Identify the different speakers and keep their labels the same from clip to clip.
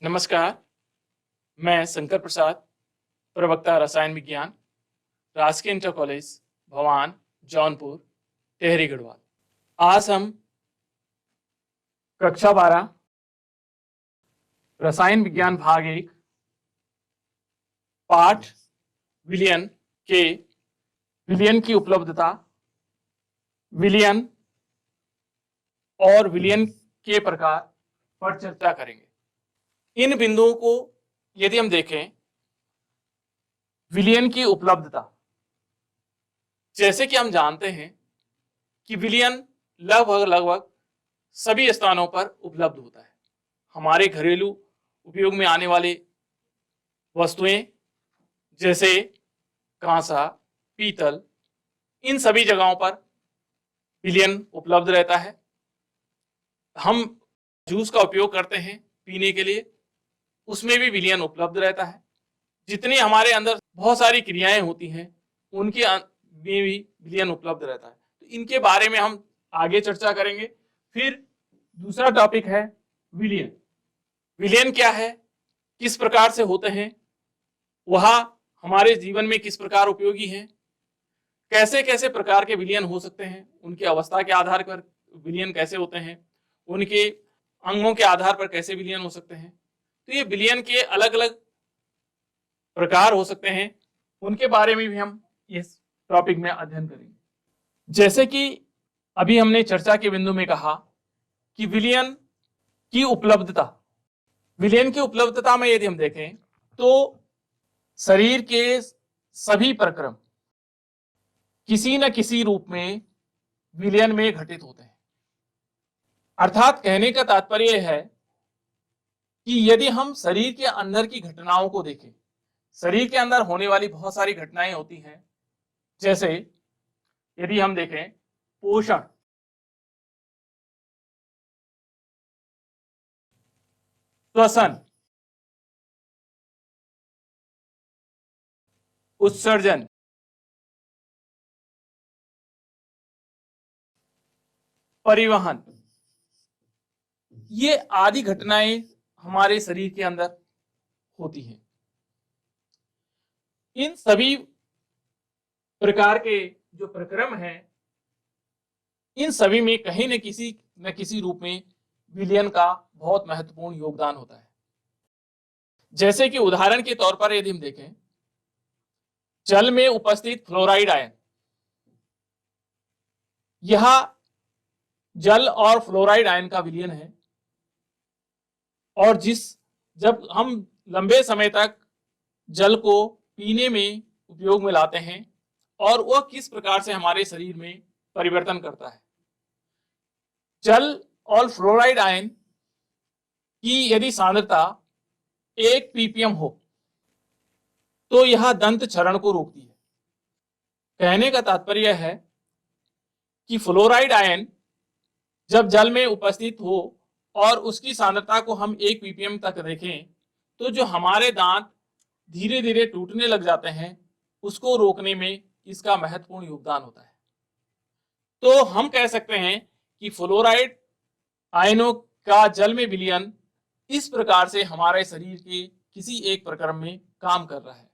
Speaker 1: नमस्कार, मैं शंकर प्रसाद, प्रवक्ता रसायन विज्ञान, राजकीय इंटर कॉलेज, भवान, जौनपुर, टेहरी गढ़वाल। आज हम कक्षा 12 रसायन विज्ञान भाग 1 पाठ विलयन के विलयन की उपलब्धता, विलयन और विलयन के प्रकार पर चर्चा करेंगे। इन बिंदुओं को यदि हम देखें, विलयन की उपलब्धता, जैसे कि हम जानते हैं कि विलयन लगभग सभी स्थानों पर उपलब्ध होता है। हमारे घरेलू उपयोग में आने वाले वस्तुएं जैसे कांसा, पीतल, इन सभी जगहों पर विलयन उपलब्ध रहता है। हम जूस का उपयोग करते हैं पीने के लिए, उसमें भी विलयन उपलब्ध रहता है। जितनी हमारे अंदर बहुत सारी क्रियाएं होती हैं उनके में भी विलयन उपलब्ध रहता है। तो इनके बारे में हम आगे चर्चा करेंगे। फिर दूसरा टॉपिक है विलयन। विलयन क्या है, किस प्रकार से होते हैं, वह हमारे जीवन में किस प्रकार उपयोगी हैं, कैसे कैसे प्रकार के विलयन हो सकते हैं, उनकी अवस्था के आधार पर विलयन कैसे होते हैं, उनके अंगों के आधार पर कैसे विलयन हो सकते हैं। तो ये विलयन के अलग अलग प्रकार हो सकते हैं, उनके बारे में भी हम इस टॉपिक में अध्ययन करेंगे। जैसे कि अभी हमने चर्चा के बिंदु में कहा कि विलयन की उपलब्धता, विलयन की उपलब्धता में यदि हम देखें तो शरीर के सभी प्रक्रम किसी न किसी रूप में विलयन में घटित होते हैं। अर्थात कहने का तात्पर्य है कि यदि हम शरीर के अंदर की घटनाओं को देखें, शरीर के अंदर होने वाली बहुत सारी घटनाएं होती हैं। जैसे यदि हम देखें पोषण, श्वसन, उत्सर्जन, परिवहन, ये आदि घटनाएं हमारे शरीर के अंदर होती हैं। इन सभी प्रकार के जो प्रक्रम हैं, इन सभी में कहीं न किसी रूप में विलयन का बहुत महत्वपूर्ण योगदान होता है। जैसे कि उदाहरण के तौर पर यदि हम देखें, जल में उपस्थित फ्लोराइड आयन, यह जल और फ्लोराइड आयन का विलयन है। और जब हम लंबे समय तक जल को पीने में उपयोग में लाते हैं और वह किस प्रकार से हमारे शरीर में परिवर्तन करता है। जल और फ्लोराइड आयन की यदि सांद्रता 1 ppm हो तो यह दंत क्षरण को रोकती है। कहने का तात्पर्य है कि फ्लोराइड आयन जब जल में उपस्थित हो और उसकी सांद्रता को हम 1 ppm तक देखें तो जो हमारे दांत धीरे धीरे टूटने लग जाते हैं, उसको रोकने में इसका महत्वपूर्ण योगदान होता है। तो हम कह सकते हैं कि फ्लोराइड आयनों का जल में विलयन इस प्रकार से हमारे शरीर के किसी एक प्रक्रम में काम कर रहा है।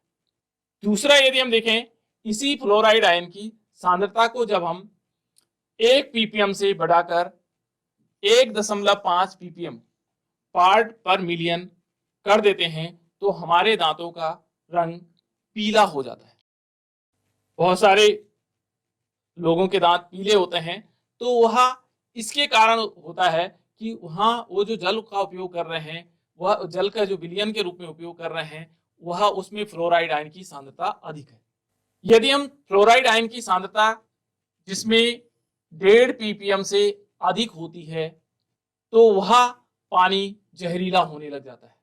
Speaker 1: दूसरा यदि हम देखें, इसी फ्लोराइड आयन की सांद्रता को जब हम 1 ppm से बढ़ाकर 1.5 ppm पार्ट पर मिलियन कर देते हैं तो हमारे दांतों का रंग पीला हो जाता है। बहुत सारे लोगों के दांत पीले होते हैं, तो वह इसके कारण होता है कि वहां वो जो जल का उपयोग कर रहे हैं, वह जल का जो विलयन के रूप में उपयोग कर रहे हैं, वह उसमें फ्लोराइड आयन की सांद्रता अधिक है। यदि हम फ्लोराइड आयन की सांद्रता जिसमें 1.5 ppm से अधिक होती है तो वह पानी जहरीला होने लग जाता है।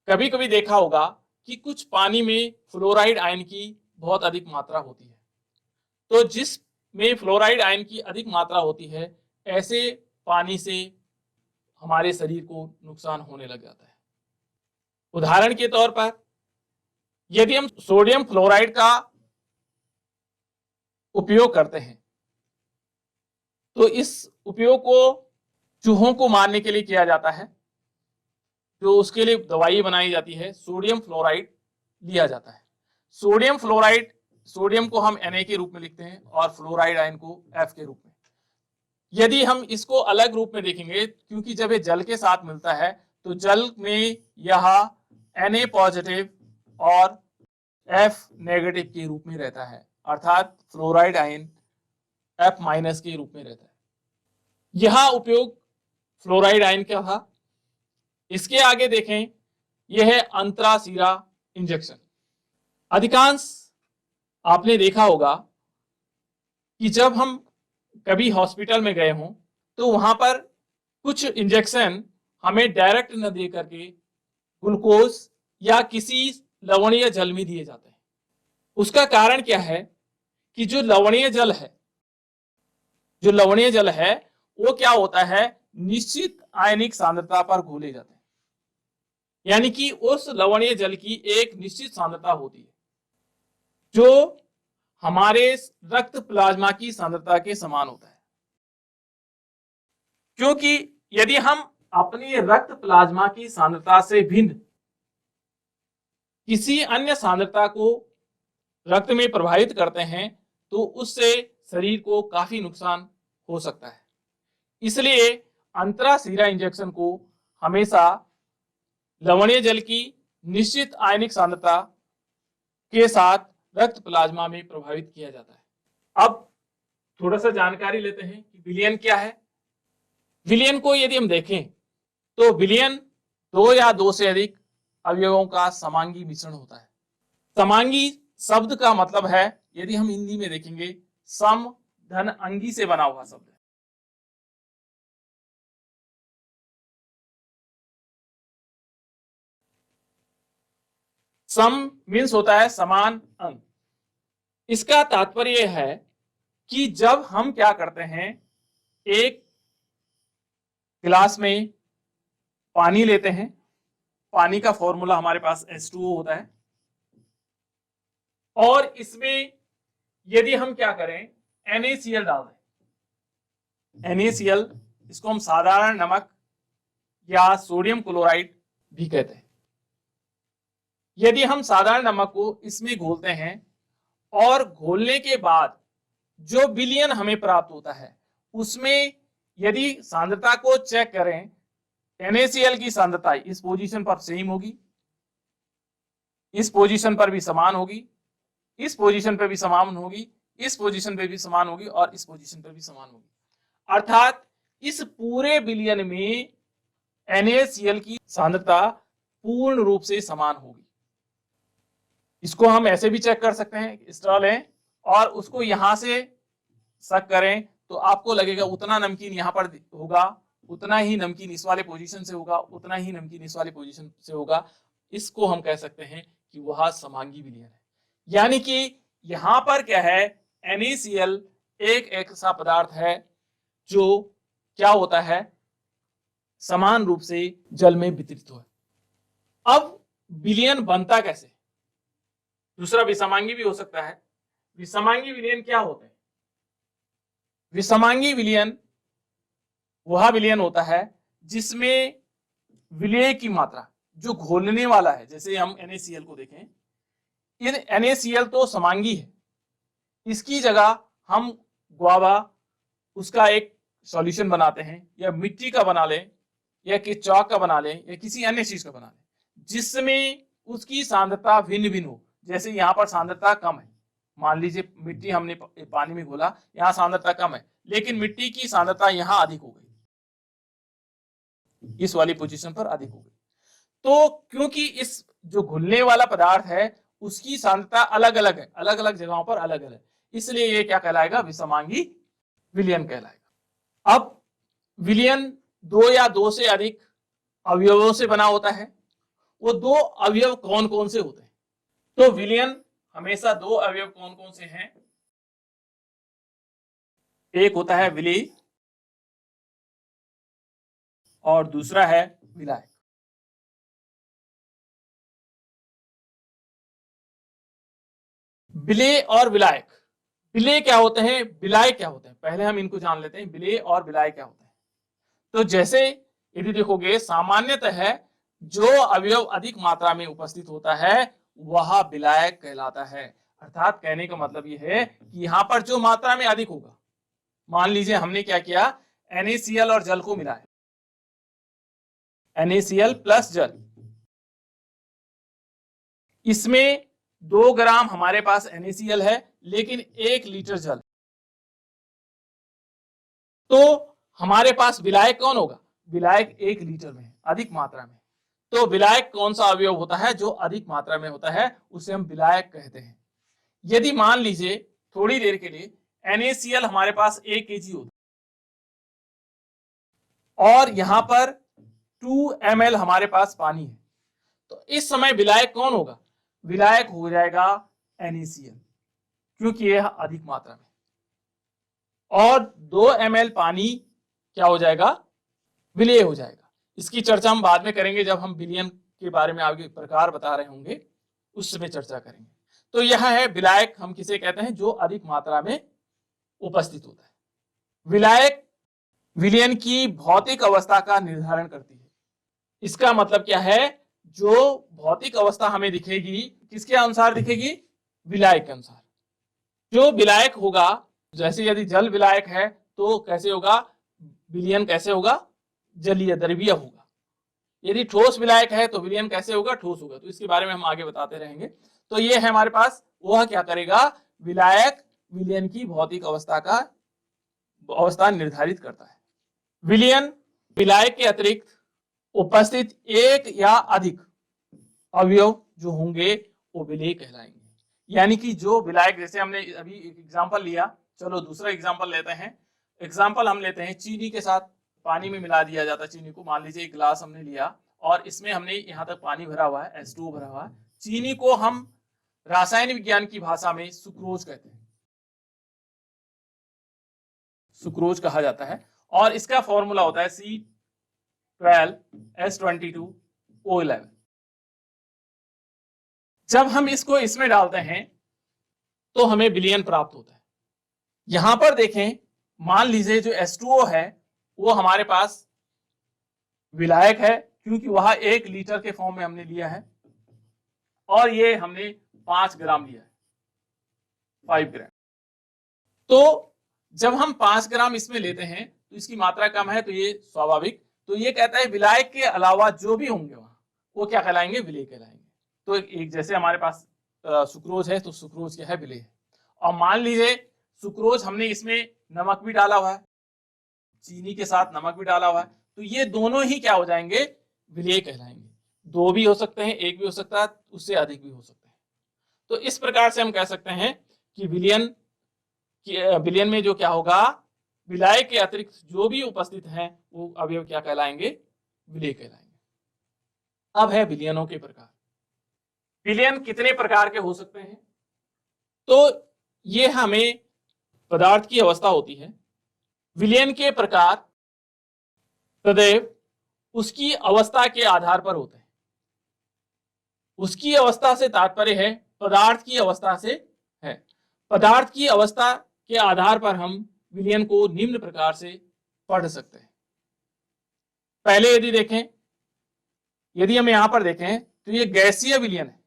Speaker 1: कभी कभी देखा होगा कि कुछ पानी में फ्लोराइड आयन की बहुत अधिक मात्रा होती है। तो जिसमें फ्लोराइड आयन की अधिक मात्रा होती है, ऐसे पानी से हमारे शरीर को नुकसान होने लग जाता है। उदाहरण के तौर पर यदि हम सोडियम फ्लोराइड का उपयोग करते हैं तो इस उपयोग को चूहों को मारने के लिए किया जाता है। जो उसके लिए दवाई बनाई जाती है, सोडियम फ्लोराइड लिया जाता है। सोडियम फ्लोराइड, सोडियम को हम Na के रूप में लिखते हैं और फ्लोराइड आयन को F के रूप में। यदि हम इसको अलग रूप में देखेंगे, क्योंकि जब ये जल के साथ मिलता है तो जल में यह Na पॉजिटिव और F नेगेटिव के रूप में रहता है, अर्थात फ्लोराइड आयन F माइनस के रूप में रहता है। यह उपयोग फ्लोराइड आयन का था। इसके आगे देखें, यह है अंतराशिरा इंजेक्शन। अधिकांश आपने देखा होगा कि जब हम कभी हॉस्पिटल में गए हों तो वहां पर कुछ इंजेक्शन हमें डायरेक्ट न दे करके ग्लूकोज या किसी लवणीय जल में दिए जाते हैं। उसका कारण क्या है कि जो लवणीय जल है वो क्या होता है, निश्चित आयनिक सांद्रता पर घोले जाते हैं। यानी कि उस लवणीय जल की एक निश्चित सांद्रता होती है जो हमारे रक्त प्लाज्मा की सांद्रता के समान होता है। क्योंकि यदि हम अपनी रक्त प्लाज्मा की सांद्रता से भिन्न किसी अन्य सांद्रता को रक्त में प्रभावित करते हैं तो उससे शरीर को काफी नुकसान हो सकता है। इसलिए अंतराशिरा इंजेक्शन को हमेशा लवणीय जल की निश्चित आयनिक सांद्रता के साथ रक्त प्लाज्मा में प्रभावित किया जाता है। अब थोड़ा सा जानकारी लेते हैं कि विलयन क्या है। विलयन को यदि हम देखें तो विलयन दो या दो से अधिक अवयवों का समांगी मिश्रण होता है। समांगी शब्द का मतलब है, यदि हम हिंदी में देखेंगे, सम धन अंगी से बना हुआ शब्द है। सम मीन्स होता है समान अंग। इसका तात्पर्य है कि जब हम क्या करते हैं, एक गिलास में पानी लेते हैं, पानी का फॉर्मूला हमारे पास H2O होता है, और इसमें यदि हम क्या करें, NaCl डाल दें। NaCl, इसको हम साधारण नमक या सोडियम क्लोराइड भी कहते हैं। यदि हम साधारण नमक को इसमें घोलते हैं और घोलने के बाद जो विलयन हमें प्राप्त होता है उसमें यदि सांद्रता को चेक करें, NaCl की सांद्रता इस पोजीशन पर सेम होगी, इस पोजीशन पर भी समान होगी, इस पोजीशन पर भी समान होगी, इस पोजीशन पर भी समान होगी और इस पोजीशन पर भी समान होगी। अर्थात इस पूरे विलयन में NaCl की सांद्रता पूर्ण रूप से समान होगी। इसको हम ऐसे भी चेक कर सकते हैं, स्ट्रॉ लें और उसको यहां से सक करें तो आपको लगेगा उतना नमकीन यहां पर होगा, उतना ही नमकीन इस वाले पोजीशन से होगा, उतना ही नमकीन इस वाले पोजीशन से होगा। इसको हम कह सकते हैं कि वह समांगी विलयन है। यानी कि यहां पर क्या है, NaCl एक ऐसा पदार्थ है जो क्या होता है, समान रूप से जल में वितरित हो। अब विलयन बनता कैसे, दूसरा विषमांगी भी हो सकता है। विषमांगी विलयन क्या होते हैं? विषमांगी विलयन वह विलयन होता है जिसमें विलय की मात्रा, जो घोलने वाला है, जैसे हम NaCl को देखें, इन NaCl तो समांगी है, इसकी जगह हम गुआवा उसका एक सॉल्यूशन बनाते हैं, या मिट्टी का बना लें, या कि चौक का बना लें, या किसी अन्य चीज का बना लें जिसमें उसकी सांद्रता भिन्न भिन्न हो। जैसे यहाँ पर सांद्रता कम है, मान लीजिए मिट्टी हमने पानी में घोला, यहाँ सांद्रता कम है, लेकिन मिट्टी की सांद्रता यहाँ अधिक हो गई, इस वाली पोजीशन पर अधिक हो गई। तो क्योंकि इस जो घुलने वाला पदार्थ है उसकी सांद्रता अलग अलग है, अलग अलग जगहों पर अलग अलग, इसलिए ये क्या कहलाएगा, विषमांगी विलयन कहलाएगा। अब विलयन दो या दो से अधिक अवयवों से बना होता है। वो दो अवयव कौन कौन से होते हैं? तो विलयन हमेशा दो अवयव कौन कौन से हैं? एक होता है विलेय और दूसरा है विलायक। विलेय और विलायक, विलेय क्या होते हैं, विलायक क्या होते हैं, पहले हम इनको जान लेते हैं। विलेय और विलायक क्या होते हैं? तो जैसे यदि देखोगे, सामान्यतः जो अवयव अधिक मात्रा में उपस्थित होता है वह विलायक कहलाता है। अर्थात कहने का मतलब यह है कि यहां पर जो मात्रा में अधिक होगा, मान लीजिए हमने क्या किया, NaCl और जल को मिलाया, NaCl प्लस जल, इसमें 2 ग्राम हमारे पास NaCl है लेकिन 1 लीटर जल, तो हमारे पास विलायक कौन होगा, विलायक 1 लीटर में है, अधिक मात्रा में। तो विलायक कौन सा अवयव होता है जो अधिक मात्रा में होता है, उसे हम विलायक कहते हैं। यदि मान लीजिए थोड़ी देर के लिए NaCl हमारे पास 1 kg होता और यहां पर 2 ml हमारे पास पानी है, तो इस समय विलायक कौन होगा, विलायक हो जाएगा NaCl, क्योंकि यह अधिक मात्रा में, और 2 ml पानी क्या हो जाएगा, विलेय हो जाएगा। इसकी चर्चा हम बाद में करेंगे, जब हम विलयन के बारे में आगे प्रकार बता रहे होंगे उस समय चर्चा करेंगे। तो यह है विलायक, हम किसे कहते हैं, जो अधिक मात्रा में उपस्थित होता है। विलायक विलयन की भौतिक अवस्था का निर्धारण करती है। इसका मतलब क्या है, जो भौतिक अवस्था हमें दिखेगी किसके अनुसार दिखेगी, विलायक के अनुसार। जो विलायक होगा, जैसे यदि जल विलायक है तो कैसे होगा, विलयन कैसे होगा, जलीय द्रवीय होगा। यदि ठोस विलायक है तो विलयन कैसे होगा, ठोस होगा। तो इसके बारे में हम आगे बताते रहेंगे। तो ये है हमारे पास, वह क्या करेगा, विलायक विलयन की भौतिक अवस्था निर्धारित करता है। विलयन विलायक के अतिरिक्त उपस्थित एक या अधिक अवयव जो होंगे वो विलेय कहलाएंगे। यानी कि जो विलायक, जैसे हमने अभी एक एग्जांपल लिया, चलो दूसरा एग्जांपल लेते हैं। एग्जांपल हम लेते हैं, चीनी के साथ पानी में मिला दिया जाता है चीनी को। मान लीजिए एक गिलास हमने लिया और इसमें हमने यहां तक पानी भरा हुआ है, H2O भरा हुआ है। चीनी को हम रासायनिक विज्ञान की भाषा में सुक्रोज कहते हैं, सुक्रोज कहा जाता है, और इसका फॉर्मूला होता है C12H22O11। जब हम इसको इसमें डालते हैं तो हमें विलयन प्राप्त होता है। यहां पर देखें, मान लीजिए जो H2O है वो हमारे पास विलायक है, क्योंकि वह 1 लीटर के फॉर्म में हमने लिया है, और ये हमने 5 ग्राम लिया है, 5 ग्राम। तो जब हम 5 ग्राम इसमें लेते हैं तो इसकी मात्रा कम है, तो ये स्वाभाविक, तो ये कहता है विलायक के अलावा जो भी होंगे वहां वो क्या कहलाएंगे, विलेय कहलाएंगे। तो एक जैसे हमारे पास सुक्रोज है तो सुक्रोज क्या है, विलेय है। और मान लीजिए सुक्रोज हमने इसमें नमक भी डाला हुआ है, चीनी के साथ नमक भी डाला हुआ है, तो ये दोनों ही क्या हो जाएंगे, विलेय कहलाएंगे। 2 भी हो सकते हैं, 1 भी हो सकता है, उससे अधिक भी हो सकते हैं। तो इस प्रकार से हम कह सकते हैं कि विलयन में जो क्या होगा, विलायक के अतिरिक्त जो भी उपस्थित हैं वो अवयव क्या कहलाएंगे, विलेय कहलाएंगे। अब है विलयनों के प्रकार। विलयन कितने प्रकार के हो सकते हैं, तो ये हमें पदार्थ की अवस्था होती है। विलयन के प्रकार सदैव उसकी अवस्था के आधार पर होते हैं। उसकी अवस्था से तात्पर्य है पदार्थ की अवस्था से है। पदार्थ की अवस्था के आधार पर हम विलयन को निम्न प्रकार से पढ़ सकते हैं। पहले यदि हम यहां पर देखें तो ये गैसीय विलयन है।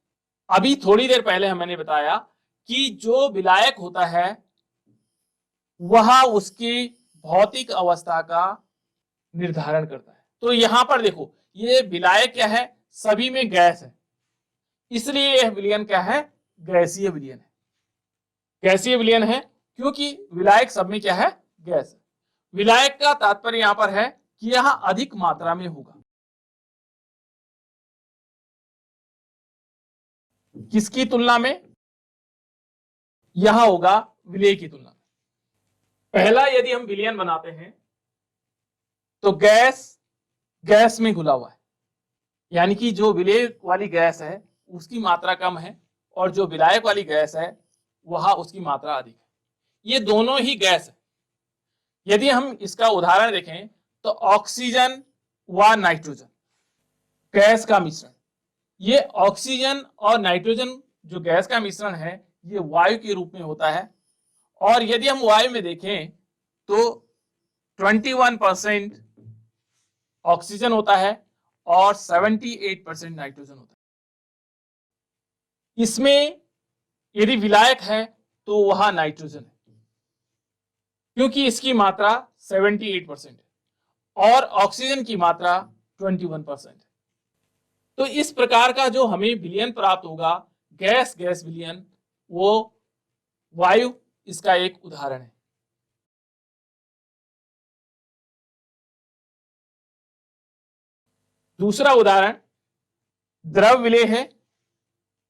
Speaker 1: अभी थोड़ी देर पहले मैंने बताया कि जो विलायक होता है वह उसकी भौतिक अवस्था का निर्धारण करता है। तो यहां पर देखो, ये विलायक क्या है, सभी में गैस है, इसलिए यह विलयन क्या है, गैसीय विलयन है। गैसीय विलयन है क्योंकि विलायक सब में क्या है, गैस है। विलायक का तात्पर्य यहां पर है कि यह अधिक मात्रा में होगा। किसकी तुलना में, यह होगा विलेय की तुलना में। पहला, यदि हम विलयन बनाते हैं तो गैस में घुला हुआ है, यानी कि जो विलेय वाली गैस है उसकी मात्रा कम है और जो विलायक वाली गैस है वह उसकी मात्रा अधिक है। ये दोनों ही गैस है। यदि हम इसका उदाहरण देखें तो ऑक्सीजन व नाइट्रोजन गैस का मिश्रण, ये ऑक्सीजन और नाइट्रोजन जो गैस का मिश्रण है ये वायु के रूप में होता है। और यदि हम वायु में देखें तो 21% ऑक्सीजन होता है और 78% नाइट्रोजन होता है। इसमें यदि विलायक है तो वह नाइट्रोजन है, क्योंकि इसकी मात्रा 78% है और ऑक्सीजन की मात्रा 21%। तो इस प्रकार का जो हमें विलयन प्राप्त होगा, गैस गैस विलयन, वो वायु इसका एक उदाहरण है। दूसरा उदाहरण द्रव विलेय है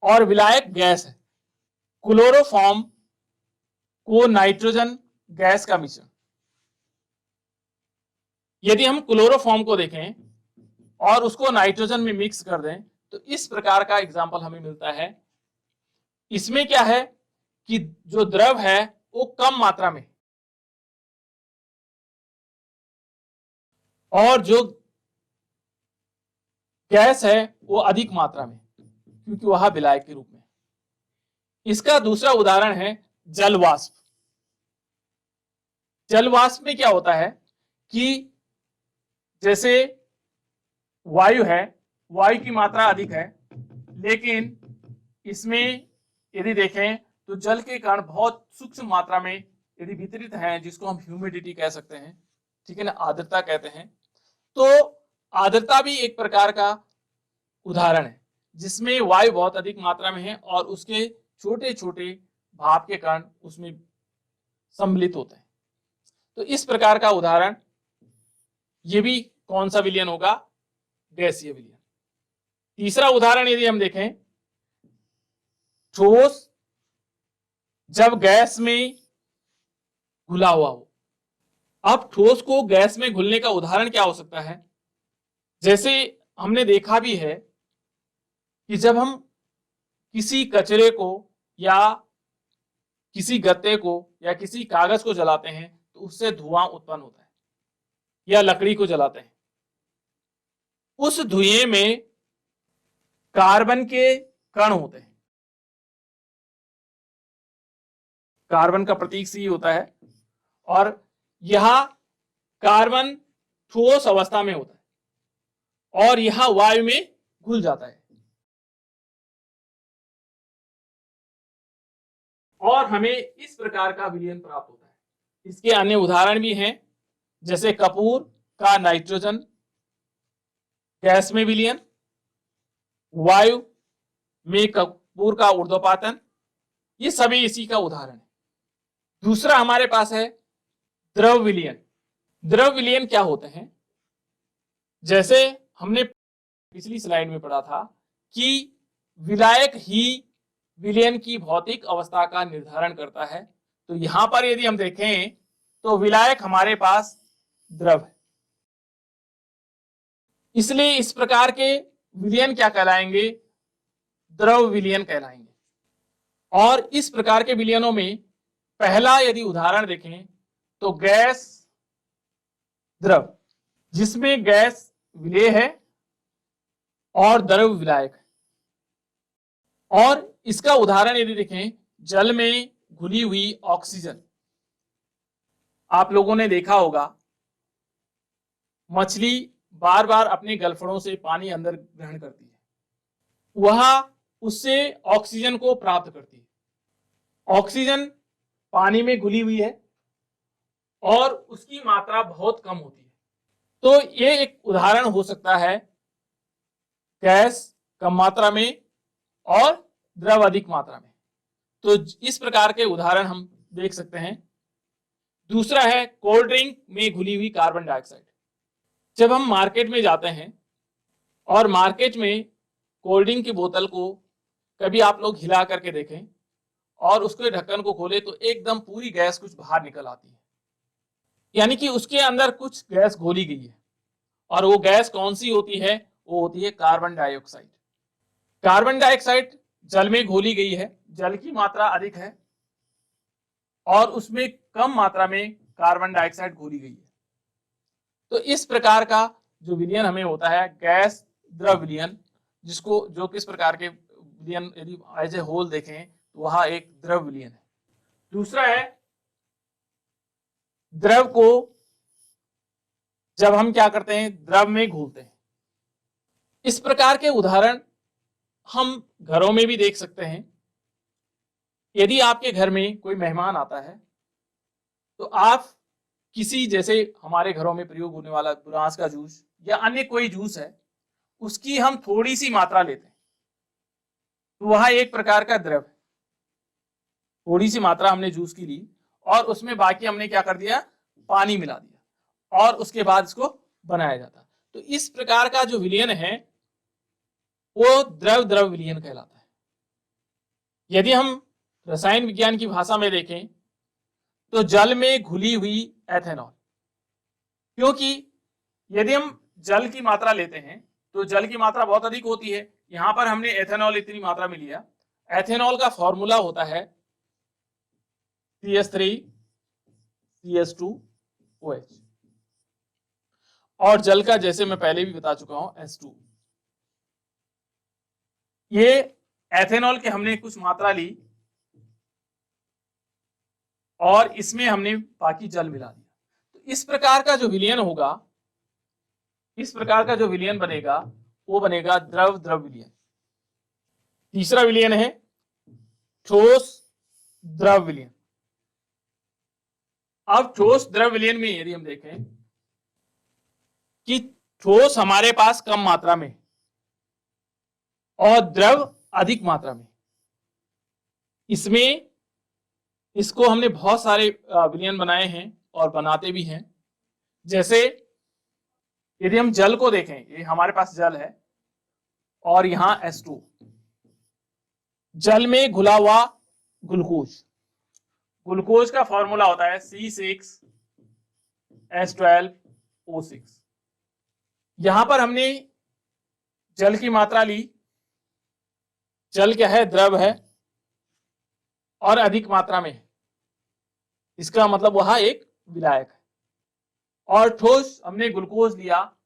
Speaker 1: और विलायक गैस है। क्लोरोफॉर्म को नाइट्रोजन गैस का मिश्रण। यदि हम क्लोरोफॉर्म को देखें और उसको नाइट्रोजन में मिक्स कर दें तो इस प्रकार का एग्जाम्पल हमें मिलता है। इसमें क्या है कि जो द्रव है वो कम मात्रा में और जो गैस है वो अधिक मात्रा में, क्योंकि वह विलायक के रूप में। इसका दूसरा उदाहरण है जलवाष्प। जलवाष्प में क्या होता है कि जैसे वायु है, वायु की मात्रा अधिक है, लेकिन इसमें यदि देखें तो जल के कण बहुत सूक्ष्म मात्रा में यदि वितरित हैं, जिसको हम ह्यूमिडिटी कह सकते हैं, ठीक है ना, आर्द्रता कहते हैं। तो आर्द्रता भी एक प्रकार का उदाहरण है जिसमें वायु बहुत अधिक मात्रा में है और उसके छोटे छोटे भाप के कण उसमें सम्मिलित होते हैं। तो इस प्रकार का उदाहरण, ये भी कौन सा विलयन होगा? गैसीय विलयन। तीसरा उदाहरण यदि हम देखें, ठोस जब गैस में घुला हुआ हो। अब ठोस को गैस में घुलने का उदाहरण क्या हो सकता है? जैसे हमने देखा भी है कि जब हम किसी कचरे को या किसी गत्ते को या किसी कागज को जलाते हैं तो उससे धुआं उत्पन्न होता है, या लकड़ी को जलाते हैं, उस धुएं में कार्बन के कण होते हैं। कार्बन का प्रतीक सी होता है और यह कार्बन ठोस अवस्था में होता है और यह वायु में घुल जाता है और हमें इस प्रकार का विलयन प्राप्त होता है। इसके अन्य उदाहरण भी हैं, जैसे कपूर का नाइट्रोजन गैस में विलयन, वायु में कपूर का ऊर्ध्वपातन, ये सभी इसी का उदाहरण है। दूसरा हमारे पास है द्रव विलयन। द्रव विलयन क्या होते हैं? जैसे हमने पिछली स्लाइड में पढ़ा था कि विलायक ही विलयन की भौतिक अवस्था का निर्धारण करता है। तो यहां पर यदि हम देखें तो विलायक हमारे पास द्रव है, इसलिए इस प्रकार के विलयन क्या कहलाएंगे? द्रव विलयन कहलाएंगे। और इस प्रकार के विलयनों में पहला यदि उदाहरण देखें तो गैस द्रव, जिसमें गैस विलेय है और द्रव विलायक है। और इसका उदाहरण यदि देखें, जल में घुली हुई ऑक्सीजन। आप लोगों ने देखा होगा मछली बार बार अपने गलफड़ों से पानी अंदर ग्रहण करती है, वह उससे ऑक्सीजन को प्राप्त करती है। ऑक्सीजन पानी में घुली हुई है और उसकी मात्रा बहुत कम होती है। तो ये एक उदाहरण हो सकता है गैस कम मात्रा में और द्रव अधिक मात्रा में। तो इस प्रकार के उदाहरण हम देख सकते हैं। दूसरा है कोल्ड ड्रिंक में घुली हुई कार्बन डाइऑक्साइड। जब हम मार्केट में जाते हैं और मार्केट में कोल्ड ड्रिंक की बोतल को कभी आप लोग हिला करके देखें और उसके ढक्कन को खोले तो एकदम पूरी गैस कुछ बाहर निकल आती है, यानी कि उसके अंदर कुछ गैस घोली गई है। और वो गैस कौन सी होती है? वो होती है कार्बन डाइऑक्साइड। कार्बन डाइऑक्साइड जल में घोली गई है, जल की मात्रा अधिक है और उसमें कम मात्रा में कार्बन डाइऑक्साइड घोली गई है। तो इस प्रकार का जो विलयन हमें होता है गैस द्रव विलयन, जिसको जो किस प्रकार के विलयन यदि एज ए होल देखें तो वह एक द्रव विलयन है। दूसरा है द्रव को जब हम क्या करते हैं, द्रव में घोलते हैं। इस प्रकार के उदाहरण हम घरों में भी देख सकते हैं। यदि आपके घर में कोई मेहमान आता है तो आप किसी, जैसे हमारे घरों में प्रयोग होने वाला बुरांस का जूस या अन्य कोई जूस है, उसकी हम थोड़ी सी मात्रा लेते हैं तो वह एक प्रकार का द्रव है। थोड़ी सी मात्रा हमने जूस की ली और उसमें बाकी हमने क्या कर दिया, पानी मिला दिया और उसके बाद इसको बनाया जाता। तो इस प्रकार का जो विलयन है वो द्रव द्रव विलयन कहलाता है। यदि हम रसायन विज्ञान की भाषा में देखें तो जल में घुली हुई एथेनॉल, क्योंकि यदि हम जल की मात्रा लेते हैं तो जल की मात्रा बहुत अधिक होती है। यहां पर हमने एथेनॉल इतनी मात्रा में लिया। एथेनॉल का फॉर्मूला होता है CH3CH2OH और जल का, जैसे मैं पहले भी बता चुका हूं, H2। ये एथेनॉल के हमने कुछ मात्रा ली और इसमें हमने बाकी जल मिला दिया। तो इस प्रकार का जो विलयन होगा, इस प्रकार का जो विलयन बनेगा वो बनेगा द्रव द्रव विलयन। तीसरा विलयन है ठोस द्रव विलयन। अब ठोस द्रव विलयन में यदि हम देखें कि ठोस हमारे पास कम मात्रा में और द्रव अधिक मात्रा में, इसमें इसको हमने बहुत सारे विलयन बनाए हैं और बनाते भी हैं। जैसे यदि हम जल को देखें, ये हमारे पास जल है और यहां H2, जल में घुला हुआ ग्लूकोज, ग्लूकोज का फॉर्मूला होता है C6H12O6। यहां पर हमने जल की मात्रा ली, जल क्या है, द्रव है और अधिक मात्रा में है, इसका मतलब वह एक विलायक है। और ठोस हमने ग्लूकोज लिया,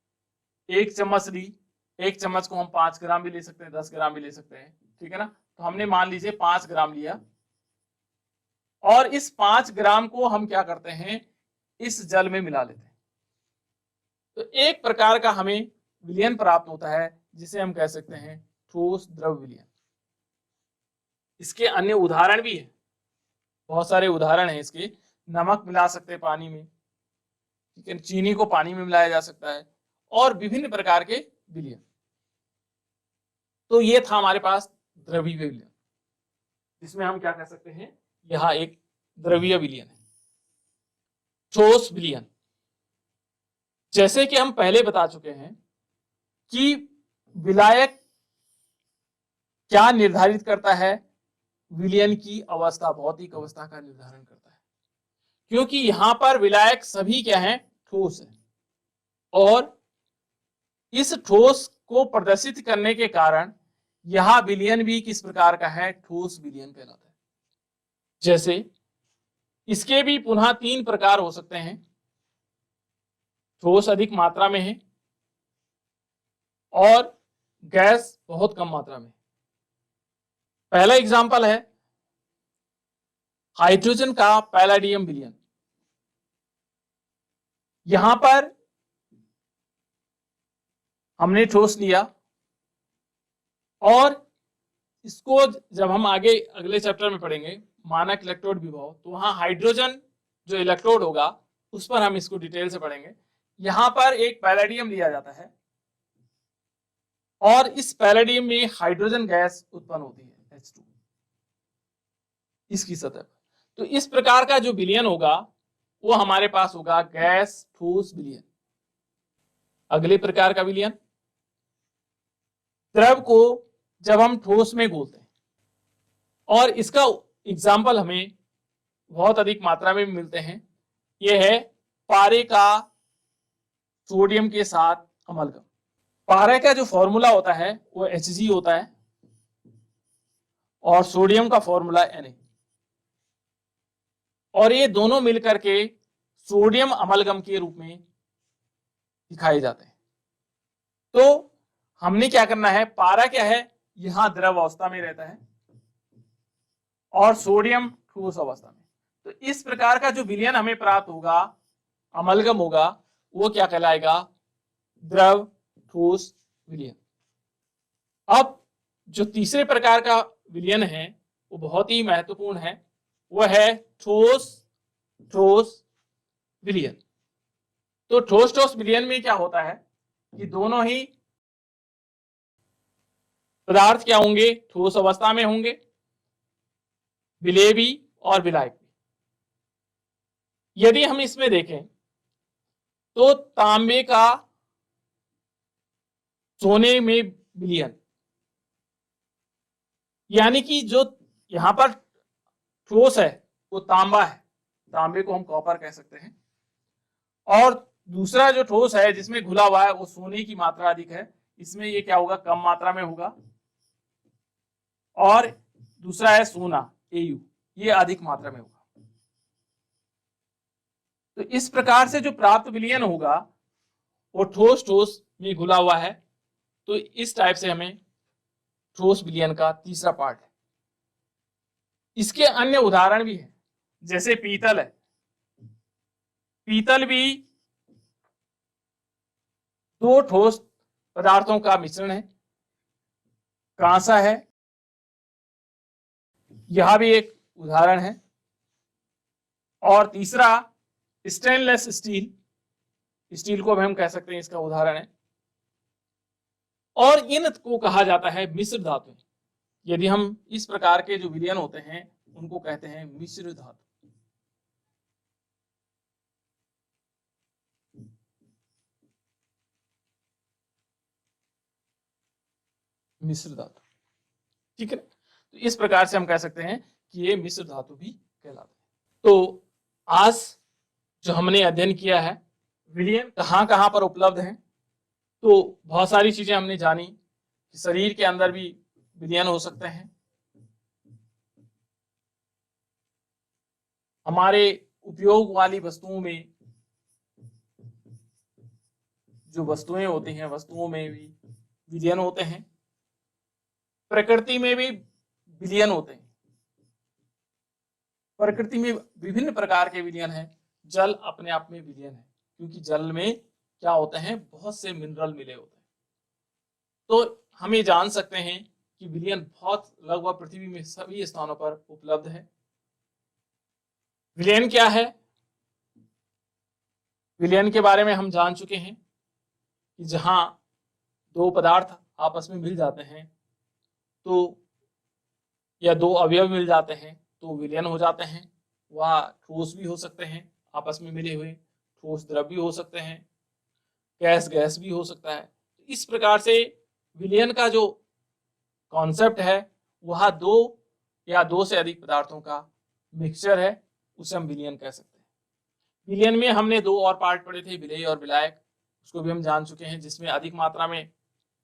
Speaker 1: 1 चम्मच ली, 1 चम्मच को हम 5 ग्राम भी ले सकते हैं, 10 ग्राम भी ले सकते हैं, ठीक है ना। तो हमने मान लीजिए 5 ग्राम लिया और इस 5 ग्राम को हम क्या करते हैं, इस जल में मिला लेते हैं। तो एक प्रकार का हमें विलयन प्राप्त होता है जिसे हम कह सकते हैं ठोस द्रव विलयन। इसके अन्य उदाहरण भी है, बहुत सारे उदाहरण हैं इसके। नमक मिला सकते हैं पानी में, ठीक है, चीनी को पानी में मिलाया जा सकता है और विभिन्न प्रकार के विलयन। तो ये था हमारे पास द्रवीय विलयन, जिसमें हम क्या कह सकते हैं, यह एक द्रवीय विलयन है। ठोस विलयन, जैसे कि हम पहले बता चुके हैं कि विलायक क्या निर्धारित करता है, विलयन की अवस्था, भौतिक अवस्था का निर्धारण करता है। क्योंकि यहां पर विलायक सभी क्या हैं, ठोस है और इस ठोस को प्रदर्शित करने के कारण यह विलयन भी किस प्रकार का है, ठोस विलयन कहलाता है। जैसे इसके भी पुनः 3 प्रकार हो सकते हैं। ठोस अधिक मात्रा में है और गैस बहुत कम मात्रा में। पहला एग्जांपल है हाइड्रोजन का पैलाडियम विलयन। यहां पर हमने ठोस लिया और इसको जब हम आगे अगले चैप्टर में पढ़ेंगे मानक इलेक्ट्रोड विभव, तो वहां हाइड्रोजन जो इलेक्ट्रोड होगा उस पर हम इसको डिटेल से पढ़ेंगे। यहां पर एक पैलाडियम लिया जाता है और इस पैलाडियम में हाइड्रोजन गैस उत्पन्न होती है H2 इसकी सतह पर। तो इस प्रकार का जो विलयन होगा वो हमारे पास होगा गैस ठोस विलयन। अगले प्रकार का विलयन, द्रव को जब हम ठोस में घोलते हैं, और इसका एग्जाम्पल हमें बहुत अधिक मात्रा में मिलते हैं। यह है पारे का सोडियम के साथ अमलगम। पारे का जो फॉर्मूला होता है वो Hg होता है और सोडियम का फॉर्मूला Na, और ये दोनों मिलकर के सोडियम अमलगम के रूप में दिखाए जाते हैं। तो हमने क्या करना है, पारा क्या है, यहां द्रव अवस्था में रहता है और सोडियम ठोस अवस्था में। तो इस प्रकार का जो विलयन हमें प्राप्त होगा, अमलगम होगा, वो क्या कहलाएगा, द्रव ठोस विलयन। अब जो तीसरे प्रकार का विलयन है वो बहुत ही महत्वपूर्ण है, वह है ठोस ठोस विलयन। तो ठोस ठोस विलयन में क्या होता है कि दोनों ही पदार्थ क्या होंगे, ठोस अवस्था में होंगे, विलेय भी और विलायक भी। यदि हम इसमें देखें तो तांबे का सोने में विलयन, यानी कि जो यहां पर ठोस है वो तांबा है, तांबे को हम कॉपर कह सकते हैं, और दूसरा जो ठोस है जिसमें घुला हुआ है वो सोने की मात्रा अधिक है, इसमें ये क्या होगा, कम मात्रा में होगा, और दूसरा है सोना Au, ये अधिक मात्रा में होगा। तो इस प्रकार से जो प्राप्त विलयन होगा वो ठोस ठोस में घुला हुआ है। तो इस टाइप से हमें ठोस विलयन का तीसरा पार्ट है। इसके अन्य उदाहरण भी हैं, जैसे पीतल है, पीतल भी दो ठोस पदार्थों का मिश्रण है। कांसा है, यह भी एक उदाहरण है। और तीसरा स्टेनलेस स्टील, स्टील को भी हम कह सकते हैं इसका उदाहरण है। और इन को कहा जाता है मिश्र धातु। यदि हम इस प्रकार के जो विलयन होते हैं उनको कहते हैं मिश्र धातु। मिश्र धातु, ठीक है। तो इस प्रकार से हम कह सकते हैं कि ये मिश्र धातु भी कहलाते हैं। तो आज जो हमने अध्ययन किया है विलयन कहां कहां पर उपलब्ध है, तो बहुत सारी चीजें हमने जानी कि शरीर के अंदर भी विलयन हो सकते हैं, हमारे उपयोग वाली वस्तुओं में जो वस्तुएं होती हैं वस्तुओं में भी विलयन होते हैं, प्रकृति में भी विलयन होते हैं। प्रकृति में विभिन्न प्रकार के विलयन हैं। जल अपने आप में विलयन है, क्योंकि जल में क्या होते हैं, बहुत से मिनरल मिले होते हैं। तो हम ये जान सकते हैं कि विलयन बहुत लगभग पृथ्वी में सभी स्थानों पर उपलब्ध है। विलयन क्या है, विलयन के बारे में हम जान चुके हैं कि जहां दो पदार्थ आपस में मिल जाते हैं तो या दो अवयव मिल जाते हैं तो विलयन हो जाते हैं। वह ठोस भी हो सकते हैं, आपस में मिले हुए ठोस द्रव भी हो सकते हैं, गैस गैस भी हो सकता है। इस प्रकार से विलयन का जो कॉन्सेप्ट है वह दो या दो से अधिक पदार्थों का मिक्सचर है, उसे हम विलयन कह सकते हैं। विलयन में हमने दो और पार्ट पढ़े थे, विलेय और विलायक, उसको भी हम जान चुके हैं, जिसमें अधिक मात्रा में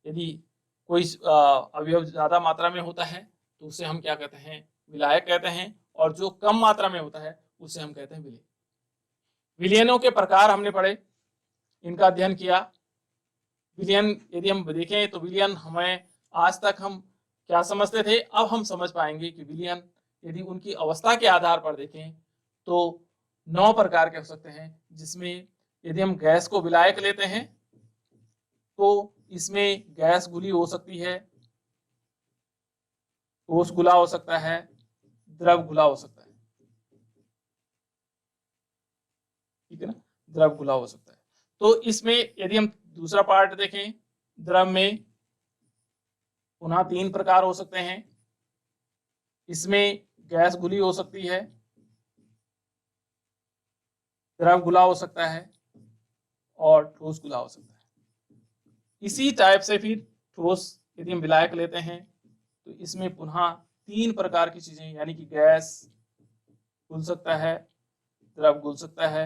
Speaker 1: यदि कोई अवयव ज्यादा मात्रा में होता है तो उसे हम क्या कहते हैं, विलायक कहते हैं, और जो कम मात्रा में होता है उसे हम कहते हैं विलेय। विलयनों के प्रकार हमने पढ़े, इनका अध्ययन किया। विलयन यदि हम देखें तो विलयन हमें आज तक हम क्या समझते थे, अब हम समझ पाएंगे कि विलयन यदि उनकी अवस्था के आधार पर देखें तो 9 प्रकार के हो सकते हैं, जिसमें यदि हम गैस को विलायक लेते हैं तो इसमें गैस घुली हो सकती है, ठोस घुला हो सकता है, द्रव घुला हो सकता है, ठीक है ना, द्रव घुला हो सकता है। तो इसमें यदि हम दूसरा पार्ट देखें, द्रव में पुनः 3 प्रकार हो सकते हैं। इसमें गैस घुली हो सकती है, द्रव घुला हो सकता है और ठोस घुला हो सकता है। इसी टाइप से फिर ठोस यदि हम विलायक लेते हैं तो इसमें पुनः 3 प्रकार की चीजें, यानी कि गैस घुल सकता है, द्रव घुल सकता है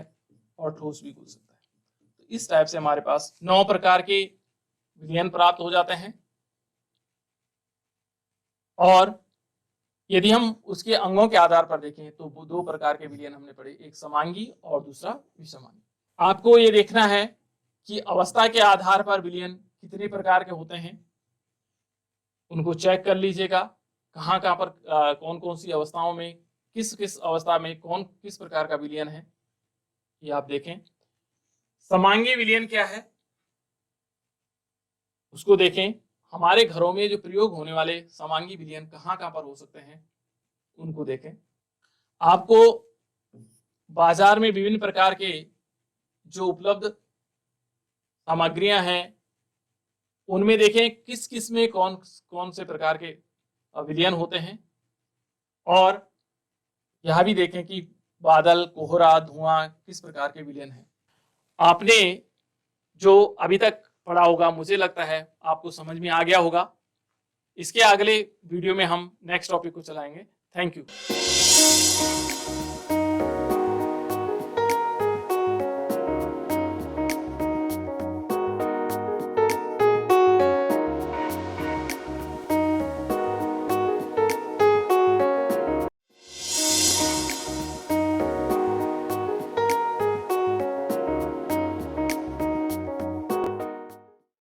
Speaker 1: और ठोस भी घुल सकता है। तो इस टाइप से हमारे पास 9 प्रकार के विलयन प्राप्त हो जाते हैं। और यदि हम उसके अंगों के आधार पर देखें तो वो 2 प्रकार के विलयन हमने पढ़े, एक समांगी और दूसरा विषमांगी। आपको ये देखना है कि अवस्था के आधार पर विलयन कितने प्रकार के होते हैं, उनको चेक कर लीजिएगा, कहाँ कहाँ पर कौन कौन सी अवस्थाओं में किस किस अवस्था में कौन किस प्रकार का विलयन है, ये आप देखें। समांगी विलयन क्या है उसको देखें। हमारे घरों में जो प्रयोग होने वाले समांगी विलयन कहाँ कहाँ पर हो सकते हैं उनको देखें। आपको बाजार में विभिन्न प्रकार के जो उपलब्ध सामग्रियां हैं उनमें देखें किस किस में कौन कौन से प्रकार के विलयन होते हैं, और यह भी देखें कि बादल, कोहरा, धुआं किस प्रकार के विलयन हैं। आपने जो अभी तक पढ़ा होगा मुझे लगता है आपको समझ में आ गया होगा। इसके अगले वीडियो में हम नेक्स्ट टॉपिक को चलाएंगे। Thank you.